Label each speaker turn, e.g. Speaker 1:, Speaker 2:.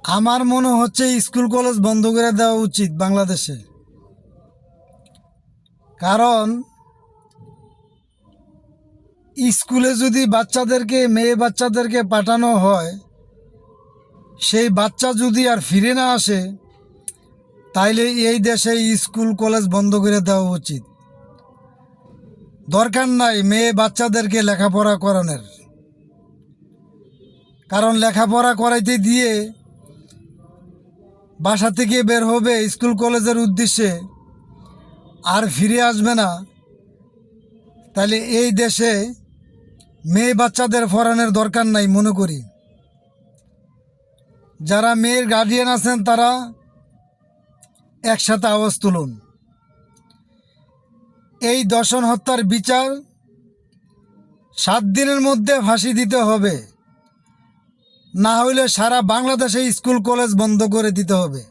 Speaker 1: আমার মনে হচ্ছে স্কুল কলেজ বন্ধ করে দেওয়া উচিত বাংলাদেশে। কারণ স্কুলে যদি মেয়ে বাচ্চাদেরকে পাঠানো হয়, সেই বাচ্চা যদি আর ফিরে না আসে, তাইলে এই দেশে স্কুল কলেজ বন্ধ করে দেওয়া উচিত। দরকার নাই মেয়ে বাচ্চাদেরকে লেখাপড়া করানোর। কারণ লেখাপড়া করাইতে দিয়ে বাসা থেকে বের হবে স্কুল কলেজের উদ্দেশ্যে, আর ফিরে আসবে না। তাহলে এই দেশে মেয়ে বাচ্চাদের পড়ানোর দরকার নাই মনে করি। যারা মেয়ের গার্জিয়ান আছেন তারা একসাথে আওয়াজ তুলুন। এই ধর্ষণ হত্যার বিচার 7 দিনের মধ্যে ফাঁসি দিতে হবে, না হইলে সারা বাংলাদেশে স্কুল কলেজ বন্ধ করে দিতে হবে।